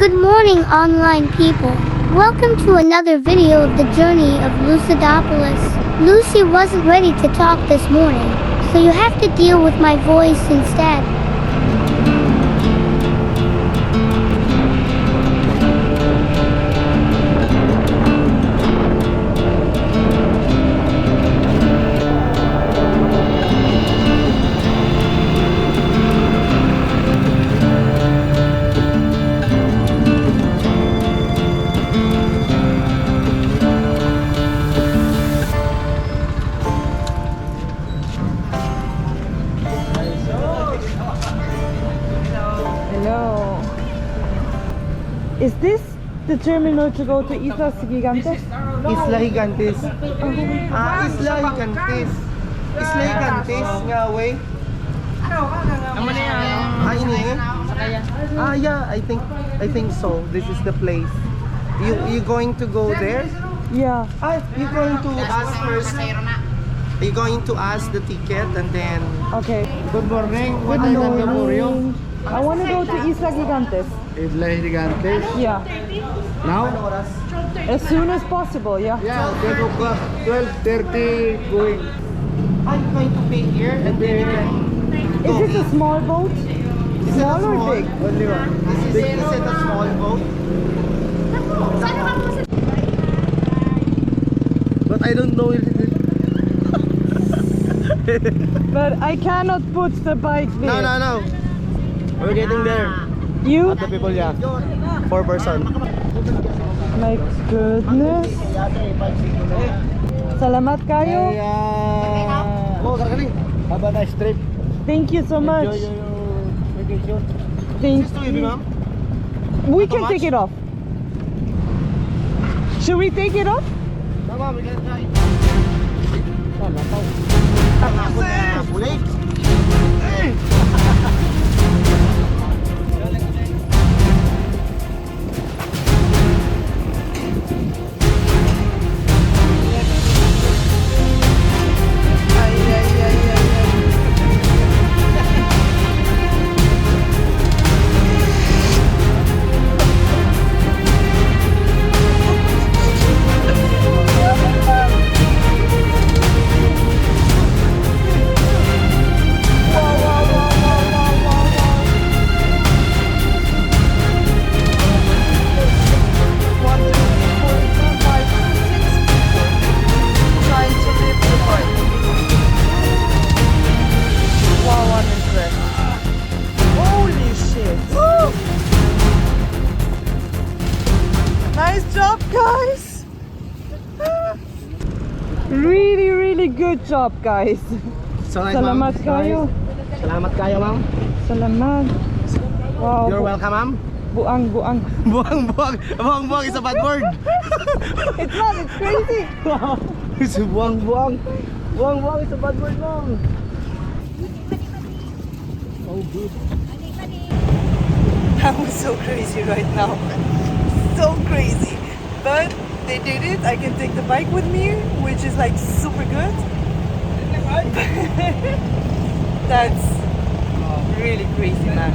Good morning, online people. Welcome to another video of the journey of Lucidopolis. Lucy wasn't ready to talk this morning, so you have to deal with my voice instead. Hello. Is this the terminal to go to Islas Gigantes? Isla Gigantes. Isla Gigantes. Isla Gigantes nga way. Yeah, I think so. This is the place. You going to go there? Yeah. You going to ask first? Are you going to ask the ticket and then? Okay. Good morning. Good morning. I want to go to Isla Gigantes. Isla Gigantes. Yeah. Now? As soon as possible, yeah. Yeah, 12 o'clock, 12:30 going. I'm going to pay here and then you can Is this a small boat? Is it a Small or big? Only one. Is it a small boat? But I don't know if it is. But I cannot put the bike there. No. We're getting there. You? The people, yeah. 4 person. My goodness. Salamat kayo. Oh, kakaling. Have a nice trip. Thank you so much. Enjoy your vacation. Thank To you, ma'am? We How can much? take it off. Should we take it off? Tama, we can try. Nice job, guys! Really good job, guys. So nice, Salamat ma'am. kayo. Salamat kayo, ma'am. Salamat. Wow. You're welcome, ma'am. Buang. Buang is a bad word. It's not, it's crazy. It's buang. Buang is a bad word, ma'am. Oh, good. I'm so crazy right now. So crazy. But they did it. I can take the bike with me, which is like super good. That's really crazy, man.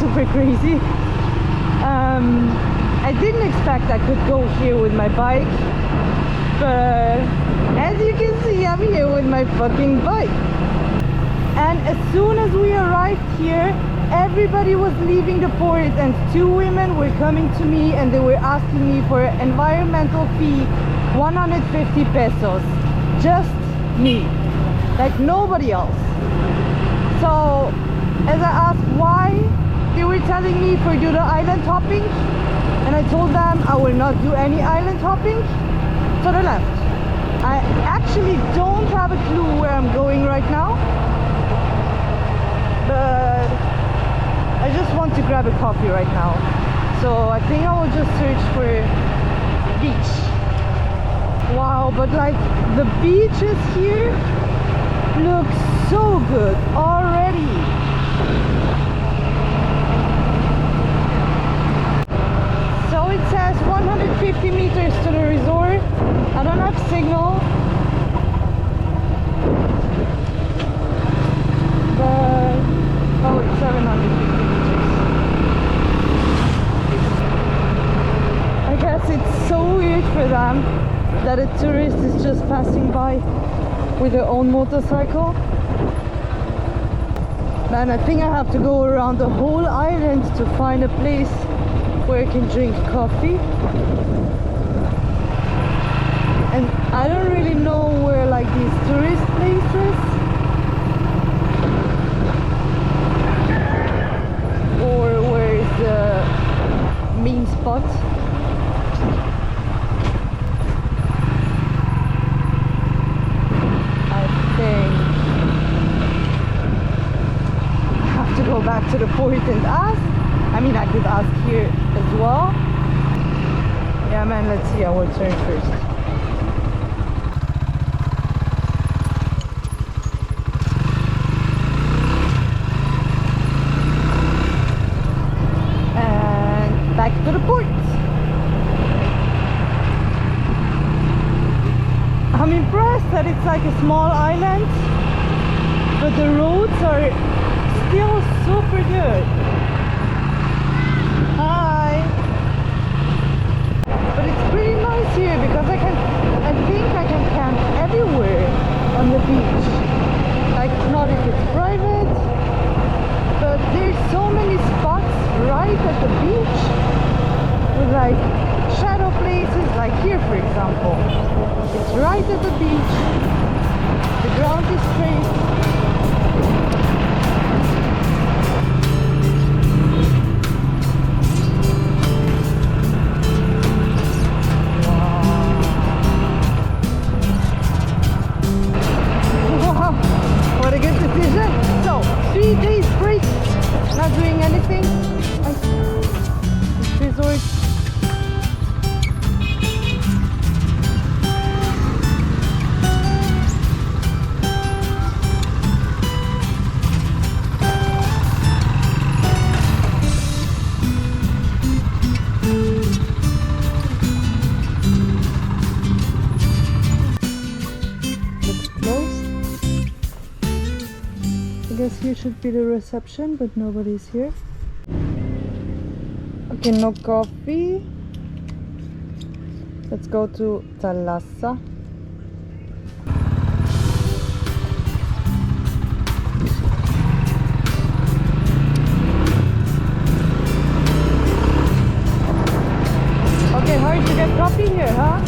super crazy. I didn't expect I could go here with my bike, but as you can see, I'm here with my fucking bike. And as soon as we arrived here, everybody was leaving the port, and two women were coming to me and they were asking me for an environmental fee, 150 pesos. Just me, like nobody else. So as I asked why, they were telling me for do the island hopping, and I told them I will not do any island hopping, so they left. I actually don't have a clue where I'm going right now, but I just want to grab a coffee right now. So I think I will just search for beach. Wow, but like the beaches here look so good already. So it says 150 meters to the resort. I don't have signal, but oh, it's 750 meters. I guess it's so weird for them that a tourist is just passing by with their own motorcycle. Man, I think I have to go around the whole island to find a place where I can drink coffee. And I don't really know where like these tourist places or where is the main spot. I think I have to go back to the port and ask. I mean, I could ask here as well. Yeah, man, let's see. I will turn first. And back to the port. I'm impressed that it's like a small island, but the roads are still super good. Hi. But it's pretty nice here because I think I can camp everywhere on the beach. Like, not if it's private, but there's so many spots right at the beach with like shadow places, like here for example. It's right at the beach. The ground is straight. What a good decision. So 3 days break, not doing anything. This resort. I guess here should be the reception, but nobody's here. Okay, no coffee. Let's go to Thalassa. Okay, hard to get coffee here, huh?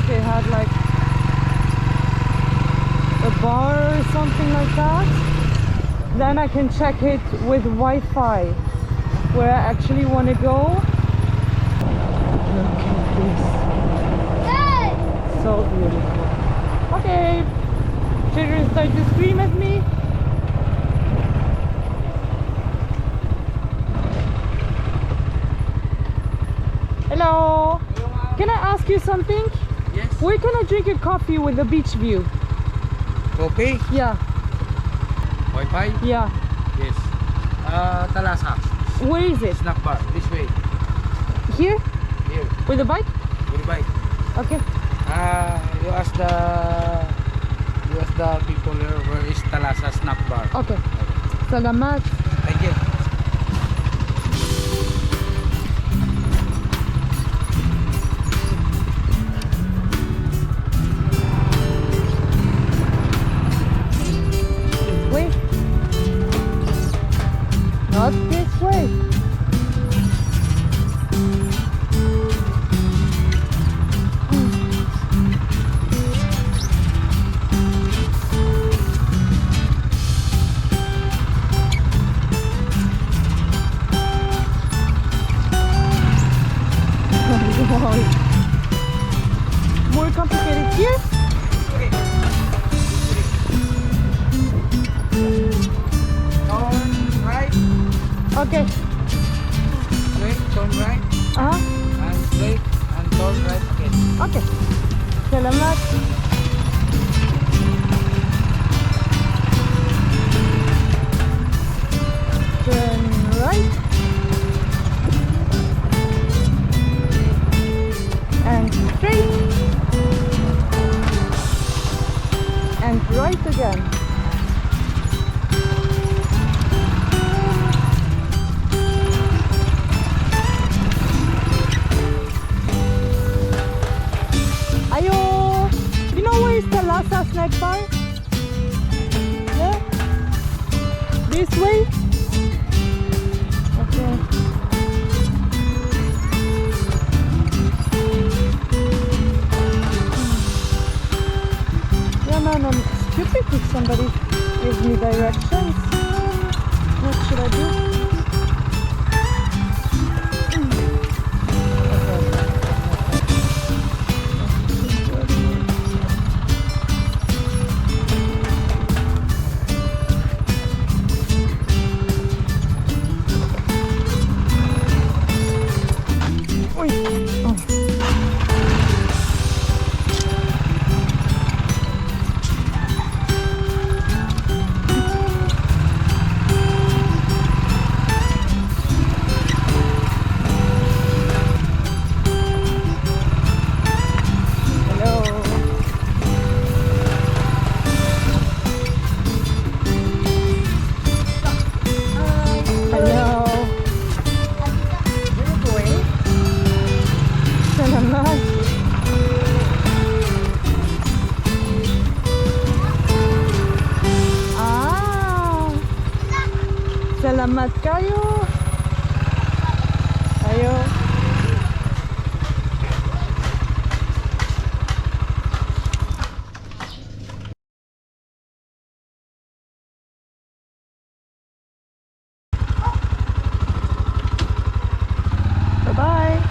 if they had like a bar or something like that. Then I can check it with Wi-Fi where I actually want to go. Look at this. So beautiful. Okay. Children start to scream at me. Hello. Can I ask you something? Yes. Where can I drink a coffee with a beach view? Coffee? Yeah. Wi-Fi? Yeah. Yes. Talasa. Where is it? Snack bar. This way. Here? Here. With the bike? Goodbye. Okay. You ask the people here where is Talasa snack bar. Okay. Salamat. Thank you. This way. Not this way. More complicated here? Turn right. Okay. Straight. Turn right. And straight. And turn right again. Okay. Salamat. Turn right. And straight. And right again. Ayo! You know where is the Lhasa snack bar? Yeah? This way? Okay. Yeah, no, it's stupid if somebody gives me directions. What should I do? Salamat kayo. Ayo. Bye-bye.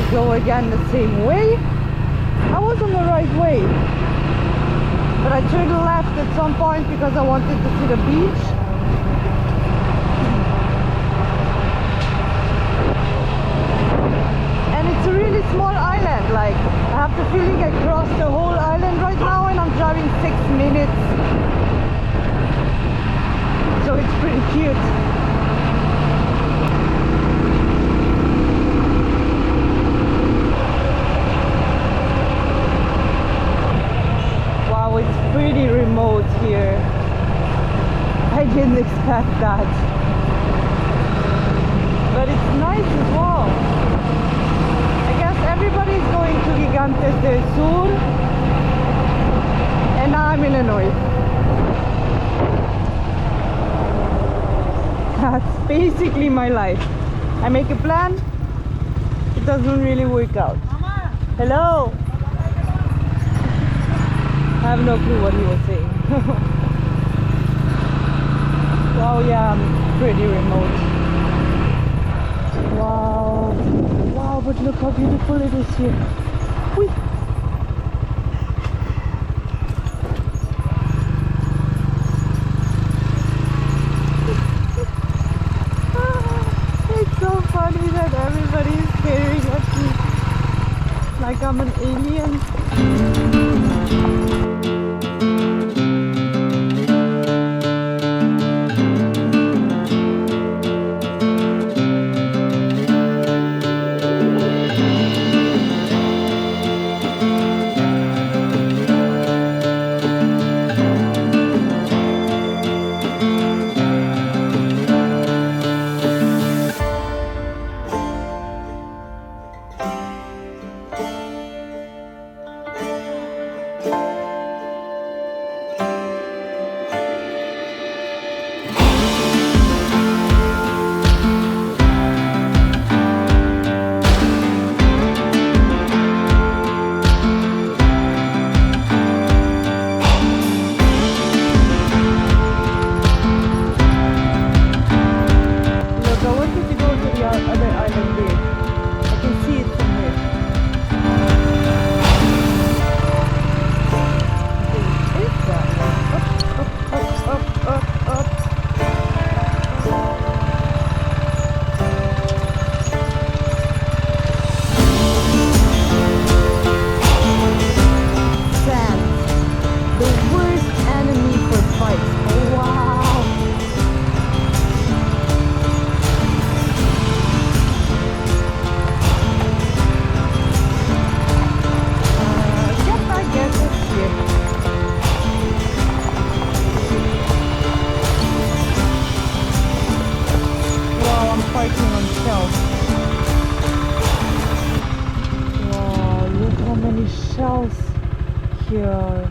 Go again the same way. I was on the right way, but I turned left at some point because I wanted to see the beach. And it's a really small island, like I have the feeling I crossed the whole island right now and I'm driving 6 minutes, so it's pretty cute. It's pretty remote here. I didn't expect that. But it's nice as well. basically my life. I make a plan, it doesn't really work out. Hello. I have no clue what he was saying. Wow, yeah, I'm pretty remote. Wow. Wow, but look how beautiful it is here. Whee. It's so funny that everybody is staring at me like I'm an alien. Shells here.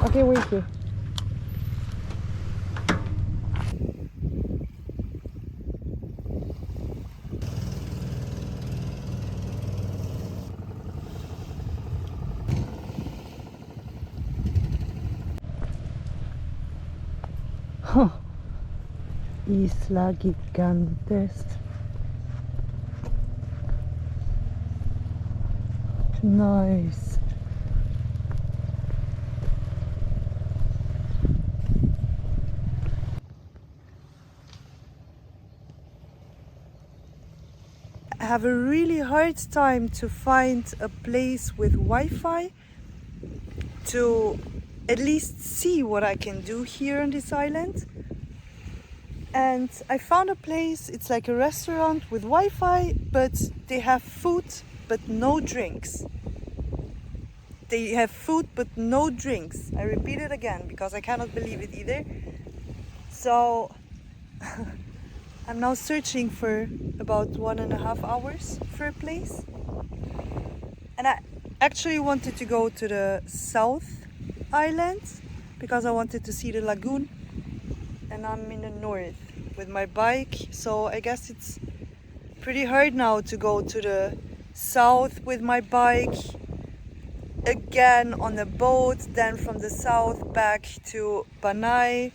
Okay, wait here. Huh. Isla Gigantes. Nice. I have a really hard time to find a place with Wi-Fi to at least see what I can do here on this island. And I found a place, it's like a restaurant with Wi-Fi, but they have food but no drinks. They have food but no drinks. I repeat it again because I cannot believe it either. So I'm now searching for about 1.5 hours for a place. And I actually wanted to go to the South Island because I wanted to see the lagoon. And I'm in the north with my bike. So I guess it's pretty hard now to go to the south with my bike, again on a boat, then from the south back to Panay.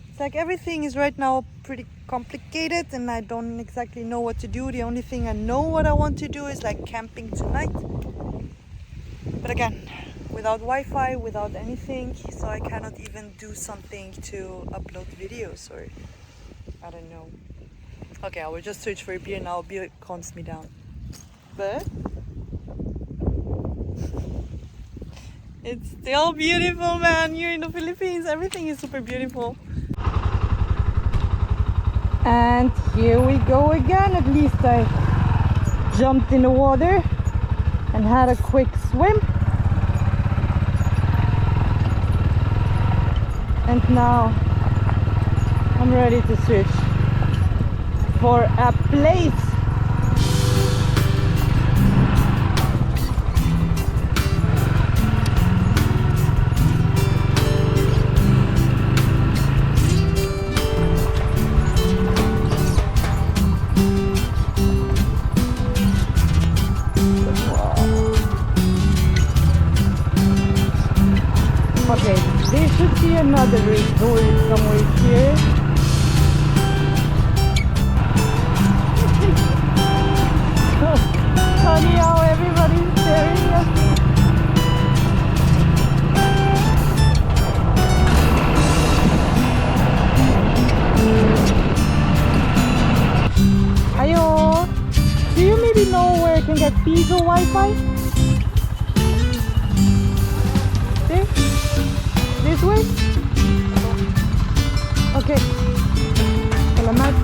It's like everything is right now pretty complicated and I don't exactly know what to do. The only thing I know what I want to do is like camping tonight, but again without Wi-Fi, without anything, so I cannot even do something to upload videos or I don't know. Okay, I will just search for a beer now. Beer calms me down. But it's still beautiful, man. Here in the Philippines, everything is super beautiful. And here we go again. At least I jumped in the water and had a quick swim. And now I'm ready to search for a place. Okay, there should be another resort somewhere here. Funny how everybody's staring at me. Ayo, do you maybe know where I can get Piso Wi-Fi? There? This way? Okay. Salamat.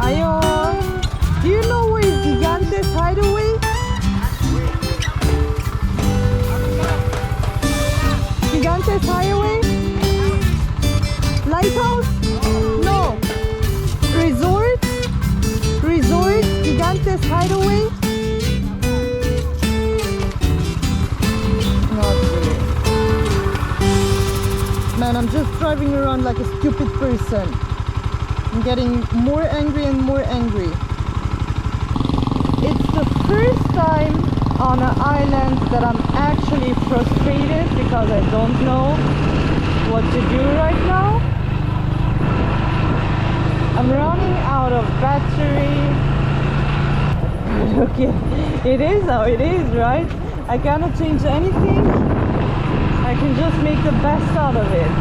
Ayo, do you know where is Gigantes Hideaway? Gigantes Hideaway? Lighthouse? No. Resort? Resort? Gigantes Hideaway? Not really. Man, I'm just driving around like a stupid person. I'm getting more angry and more angry. It's the first time on an island that I'm actually frustrated because I don't know what to do right now. I'm running out of battery. Okay, it is how it is, right? I cannot change anything. I can just make the best out of it.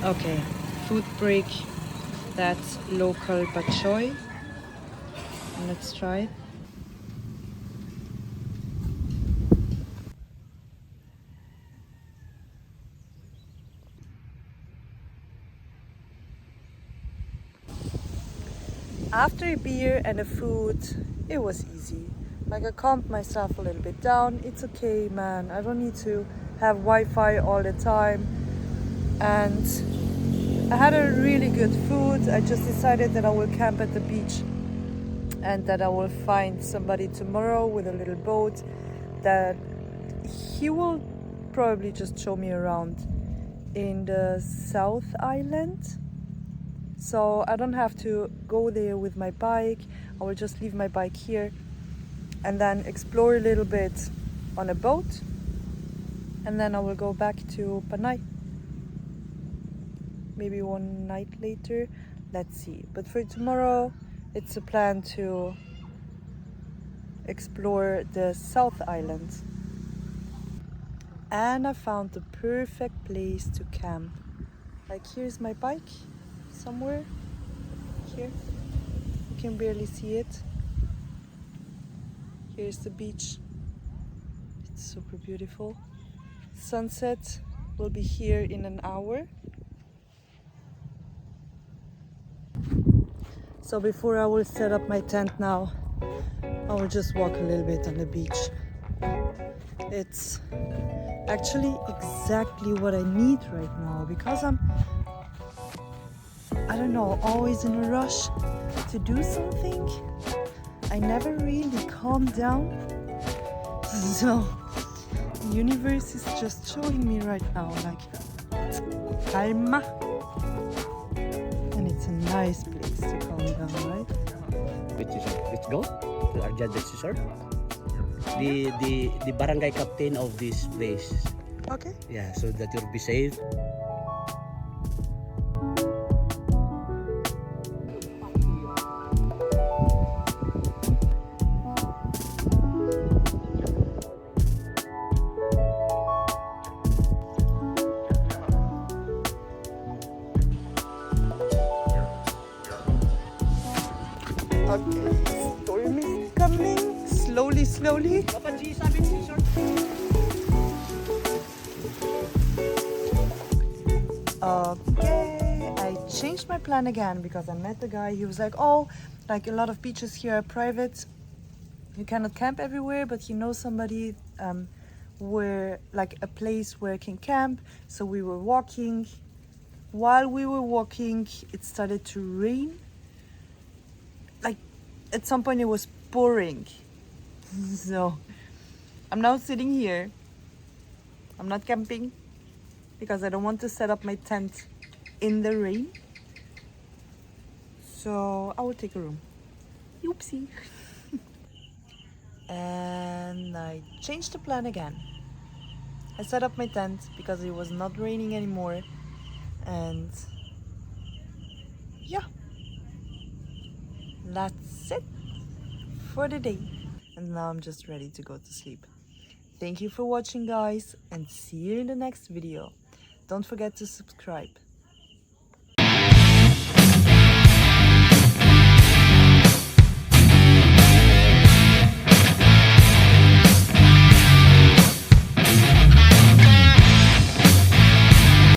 Okay, food break. That's local bok choy. Let's try it. After a beer and a food, it was easy. Like I calmed myself a little bit down. It's okay, man. I don't need to have Wi-Fi all the time. And I had a really good food. I just decided that I will camp at the beach and that I will find somebody tomorrow with a little boat that he will probably just show me around in the South Island. So I don't have to go there with my bike. I will just leave my bike here and then explore a little bit on a boat, and then I will go back to Panay. Maybe one night later, let's see. But for tomorrow, it's a plan to explore the South Island. And I found the perfect place to camp. Like here's my bike, somewhere here. You can barely see it. Here's the beach. It's super beautiful. Sunset will be here in an hour. So before I will set up my tent now, I will just walk a little bit on the beach. It's actually exactly what I need right now because I don't know, always in a rush to do something. I never really calm down. So the universe is just showing me right now like calma. And it's a nice place to calm down, right? Let's go to our Gigantes Resort. The barangay captain of this place. Okay. Yeah, so that you'll be safe. Okay, storm is coming. Slowly. Okay, I changed my plan again because I met the guy. He was like, oh, like a lot of beaches here are private. You cannot camp everywhere, but you know somebody where like a place where I can camp. So we were walking. While we were walking, it started to rain. Like at some point it was pouring. So I'm now sitting here I'm not camping because I don't want to set up my tent in the rain. So I will take a room. Oopsie. And I changed the plan again. I set up my tent because it was not raining anymore. And yeah, that's it for the day. And now I'm just ready to go to sleep. Thank you for watching, guys, and see you in the next video. Don't forget to subscribe.